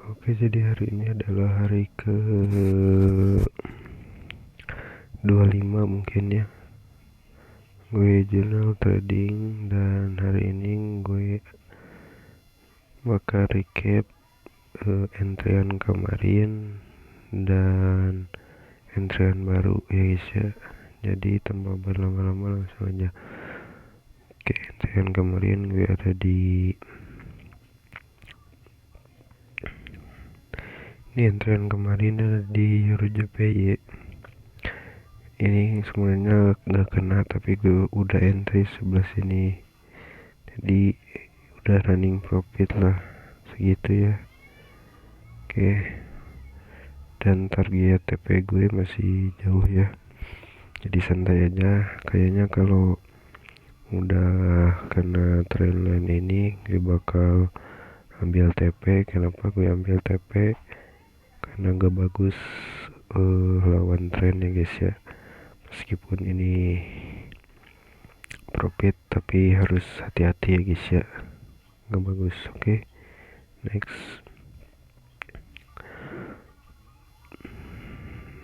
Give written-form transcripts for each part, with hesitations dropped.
Oke, jadi hari ini adalah hari ke 25 mungkin ya. Gue journal trading dan hari ini gue bakal recap entrian kemarin dan entrian baru ya guys ya. Jadi tanpa berlama-lama langsung aja. Oke, entrian kemarin gue ada di entrian kemarin ada di EuroJPY. Ini sebenarnya gak kena, tapi gue udah entry sebelah sini, jadi udah running profit lah segitu ya. Oke, dan target TP gue masih jauh ya, jadi santai aja. Kayaknya kalau udah kena trendline ini gue bakal ambil TP. Kenapa gue ambil TP? Karena gak bagus lawan tren ya guys ya. Meskipun ini profit tapi harus hati-hati ya guys ya, gak bagus. Oke, next.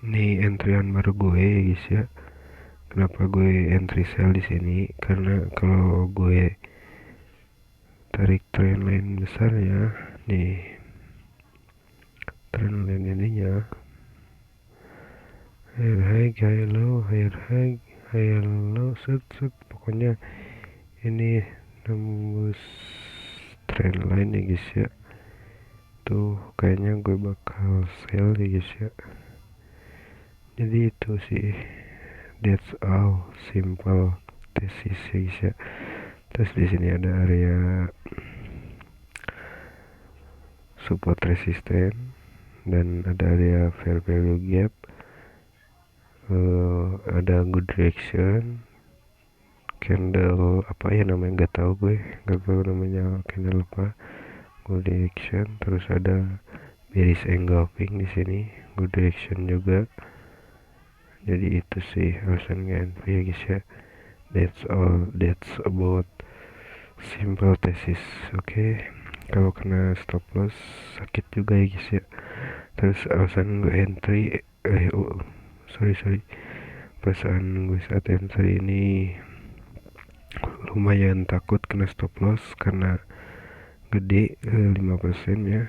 Ini entrian baru gue ya guys ya. Kenapa gue entry sell di sini? Karena kalau gue tarik trendline besarnya nih, trendline ininya higher high, higher low, higher high, higher low, set, pokoknya ini nembus trendline ya guys ya. Tuh kayaknya gue bakal sell ya guys ya. Jadi itu sih, that's all, simple tesis ya guys ya. Terus di sini ada area support resisten dan ada area fair value gap. Ada good direction, candle apa ya namanya, nggak tahu gue, nggak tahu namanya candle apa. Good direction, terus ada bearish engulfing di sini, good direction juga. Jadi itu sih alasan nge-entry ya guys ya. That's all, that's about simple thesis. Oke, kalau kena stop loss sakit juga ya guys ya. Terus alasan gue entry sorry, perasaan gue saat entry ini lumayan takut kena stop loss karena gede, 5% ya.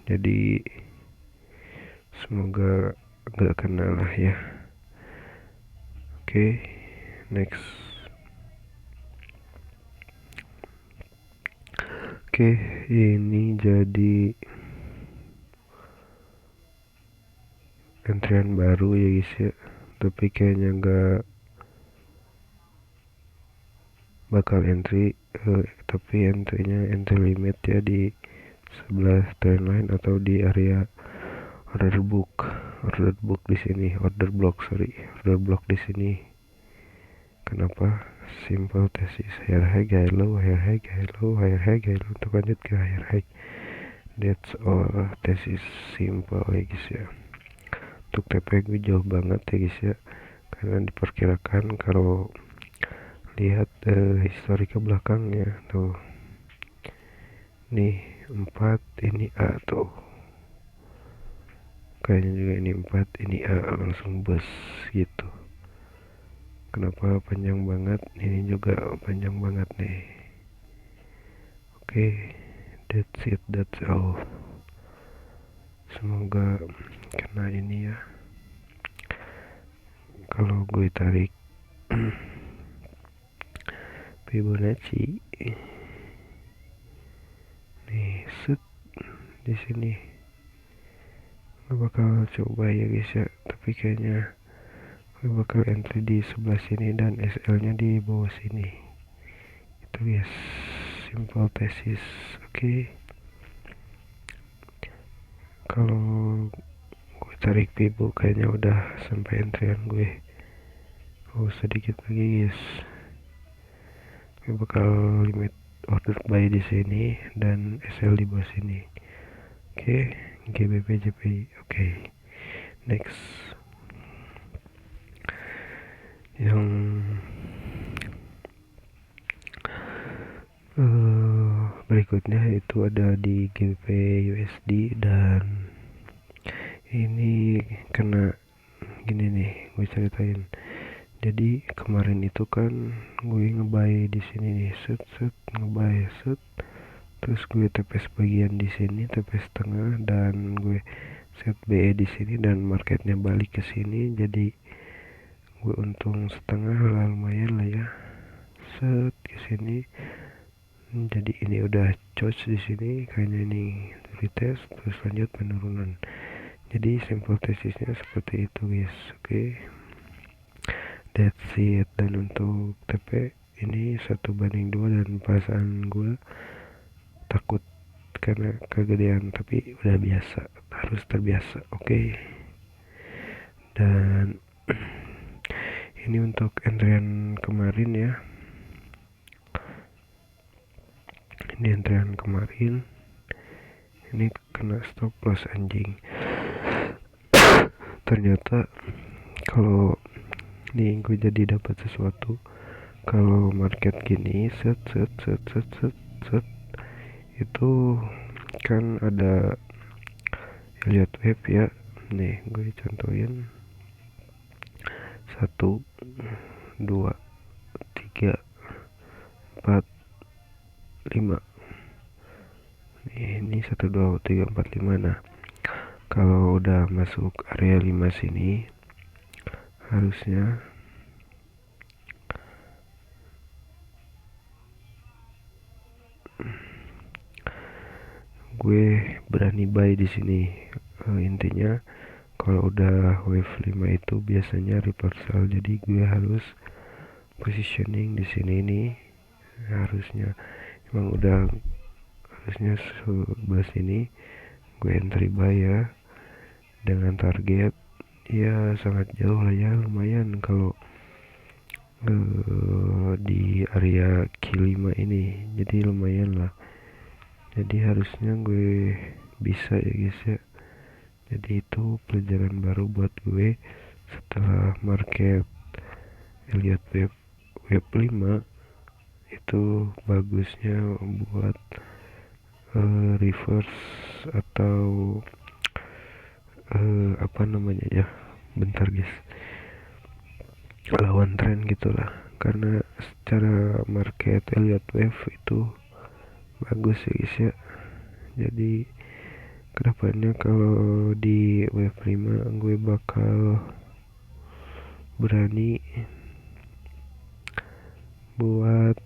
Jadi semoga gak kena lah ya. Oke, next. Oke, ini jadi entrian baru ya guys ya, tapi kayaknya gak bakal entry, tapi entry limit ya di sebelah trendline atau di area order book di sini, order block di sini. Kenapa? Simple tesis, higher high, higher low, higher high, higher low, higher high, higher low, untuk lanjut ke higher high. That's all, tesis simple ya guys ya. Untuk TP gue jauh banget ya guys ya, karena diperkirakan kalau lihat histori ke belakangnya tuh, nih 4 ini A tuh, kayaknya juga ini 4 ini A, langsung bus gitu. Kenapa panjang banget, ini juga panjang banget nih. Oke, that's it, that's all. Semoga kena ini ya. Kalau gue tarik Fibonacci nih, set di sini, gue bakal coba ya guys ya, tapi kayaknya gue bakal entry di sebelah sini dan SL nya di bawah sini. Itu guys, simple tesis. Oke, kalau gue tarik Fibo kayaknya udah sampai entrian gue. Sedikit lagi guys, gue bakal limit order buy di sini dan SL di bawah sini. Oke, GBP JPY. Oke, next. Yang berikutnya itu ada di GBP USD, dan ini kena gini nih, gue ceritain. Jadi kemarin itu kan gue ngebuy di sini nih, set ngebuy set, terus gue TP sebagian di sini, TP setengah, dan gue set BE di sini, dan marketnya balik ke sini, jadi gue untung setengah lah, lumayan lah ya. Set ke sini, jadi ini udah charge di sini, kayaknya ini retest, terus lanjut penurunan. Jadi simple tesisnya seperti itu guys. Oke, that's it. Dan untuk TP ini 1:2, dan perasaan gue takut karena kegedean, tapi udah biasa, harus terbiasa. Oke. Dan ini untuk entrian kemarin ya, ini entrian kemarin, ini kena stop loss anjing. Ternyata kalau nih gue jadi dapat sesuatu kalau market gini, set itu kan ada lihat wave ya. Nih gue contohin 1 2 3 4 5. Ini 1 2 3 4 5. Nah, kalau udah masuk area 5 sini harusnya gue berani buy di sini. Intinya kalau udah wave 5 itu biasanya reversal, jadi gue harus positioning di sini nih. Harusnya emang udah harusnya sebelah sini gue entry buy ya, dengan target ya sangat jauh lah ya, lumayan kalau di area Q5 ini, jadi lumayan lah. Jadi harusnya gue bisa ya guys ya. Jadi itu pelajaran baru buat gue setelah market Elliott wave 5 itu bagusnya buat reverse atau apa namanya ya, bentar guys, lawan tren gitulah. Karena secara market Elliott wave itu bagus ya guys ya. Jadi kedepannya kalau di wave 5 gue bakal berani buat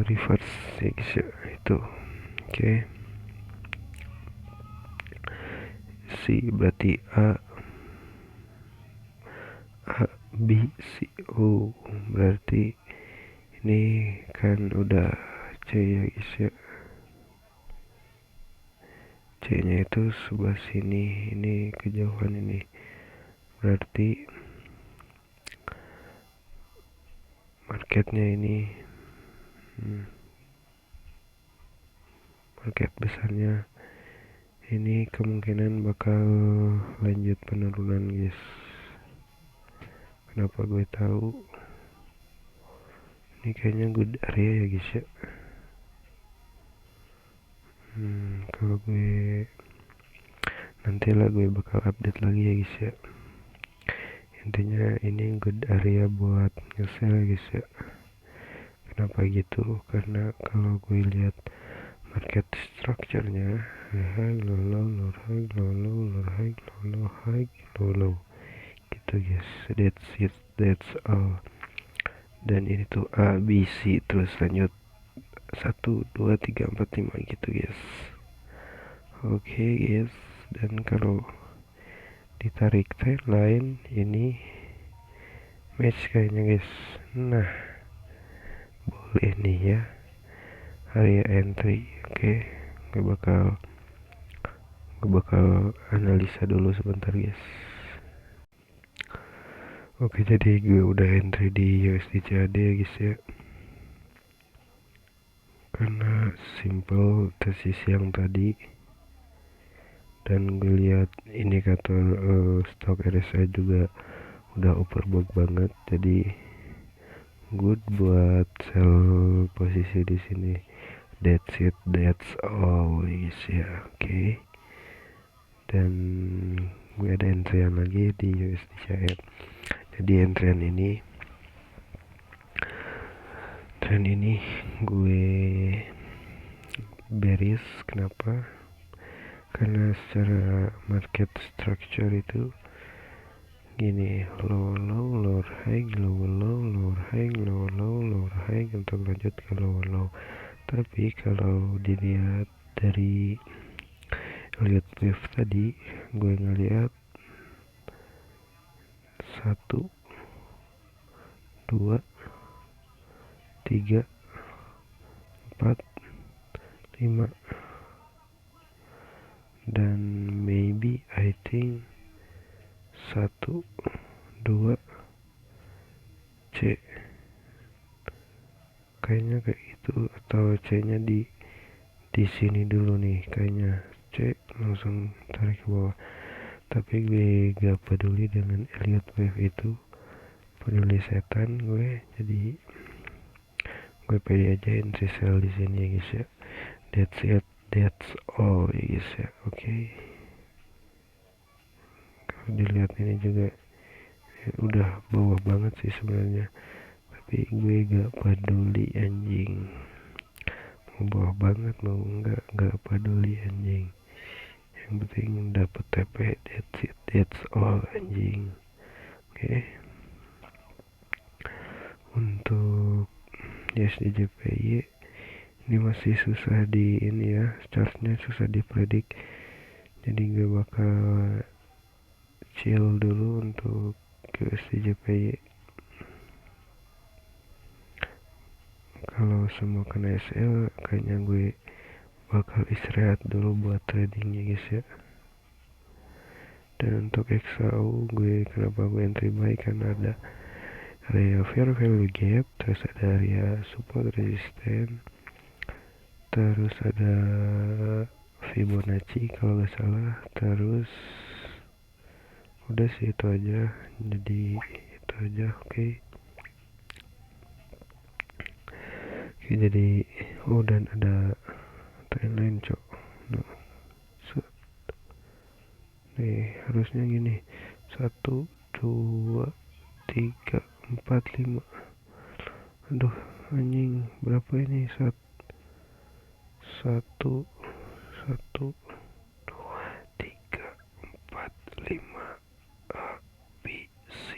reverse ya guys ya, itu. Oke. C berarti A B C O, berarti ini kan udah C ya guys ya. C nya itu sebelah sini, ini kejauhan ini, berarti marketnya ini market besarnya ini kemungkinan bakal lanjut penurunan guys. Kenapa gue tahu? Ini kayaknya good area ya guys ya. Kalau gue nantilah gue bakal update lagi ya guys ya. Intinya ini good area buat nge-sell ya guys ya. Kenapa gitu? Karena kalau gue lihat market structure-nya high low low low high low low low high low low high low low gitu guys. That's it, that's all. Dan ini tuh A B C terus lanjut 1 2 3 4 5 gitu guys. Oke guys, dan kalau ditarik trendline ini match kayaknya guys. Nah, boleh nih ya area entry. Oke, gue bakal analisa dulu sebentar guys. Oke, jadi gue udah entry di USD CAD ya guys ya. Karena simple tesis yang tadi, dan gue lihat indikator stok RSI juga udah overbought banget, jadi good buat sell posisi di sini. That's it, that's all guys ya. Oke. Dan gue ada entryan lagi di USD Cair. Jadi entryan ini gue bearish. Kenapa? Karena secara market structure itu gini, lower low, lower high, lower low, lower high, lower low, lower high untuk lanjut ke lower low. Tapi kalau dilihat dari Elliott wave tadi, gue ngeliat 1, 2, 3, 4, 5, dan maybe I think 1, 2, C kayaknya kayak gitu, atau C nya di sini dulu nih, kayaknya C langsung tarik ke bawah. Tapi gue gak peduli dengan Elliott wave itu, peduli setan gue, jadi gue pede aja entry sell di sini ya guys ya. That's it, that's all ya guys ya. Oke. Kalau dilihat ini juga ya, udah bawah banget sih sebenarnya, tapi gue gak peduli anjing, mau bawah banget mau gak peduli anjing, yang penting dapet TP. That's it, that's all anjing. Oke. Untuk USDJPY ini masih susah di ini ya, chartnya susah dipredik, jadi gue bakal chill dulu untuk USDJPY. Kalau semua kena SL kayaknya gue bakal istirahat dulu buat tradingnya guys ya. Dan untuk XAU kenapa gue entry buy, karena ada area fair value gap, terus ada area support resistance, terus ada Fibonacci kalau nggak salah, terus udah sih itu aja, jadi itu aja. Oke. Jadi dan ada trendline cok. Nah, nih harusnya gini, 1, 2, 3, 4, 5. Aduh anjing, berapa ini? 1, 1, 2, 3, 4, 5 A, B, C.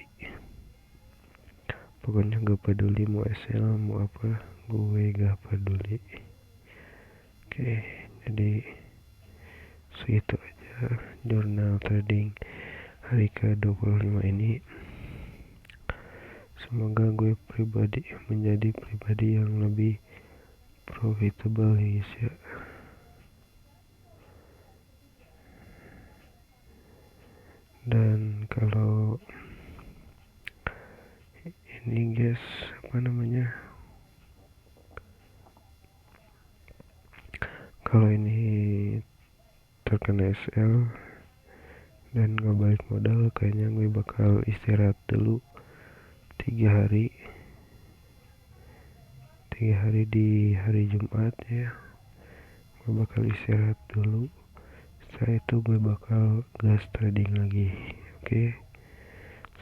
Pokoknya gak peduli mau SL mau apa, gue gak peduli. Oke, jadi segitu aja jurnal trading hari ke-25 ini. Semoga gue menjadi pribadi yang lebih profitable guys ya. Dan kalau ini guys, apa namanya, kalau ini terkena SL dan gak balik modal, kayaknya gue bakal istirahat dulu 3 hari di hari Jumat ya. Gue bakal istirahat dulu, setelah itu gue bakal gas trading lagi. Oke,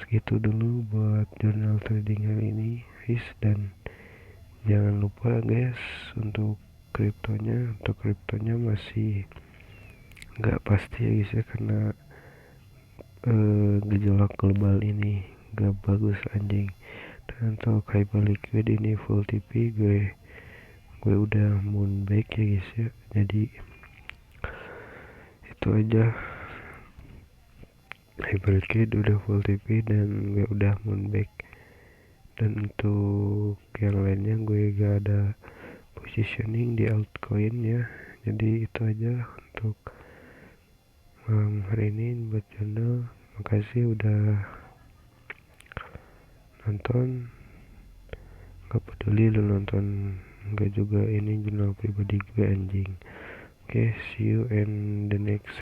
segitu dulu buat jurnal trading hari ini guys. Dan jangan lupa guys, untuk kriptonya masih nggak pasti ya guys ya, karena gejolak global ini gak bagus anjing. Dan untuk hyperliquid ini full TP, gue udah moon back ya guys ya. Jadi itu aja, hyperliquid udah full TP dan gue udah moon back. Dan untuk yang lainnya gue gak ada positioning di altcoin ya. Jadi itu aja untuk hari ini buat channel. Makasih udah nonton. Gak peduli lu nonton enggak juga, ini jurnal pribadi gue anjing. Oke, see you in the next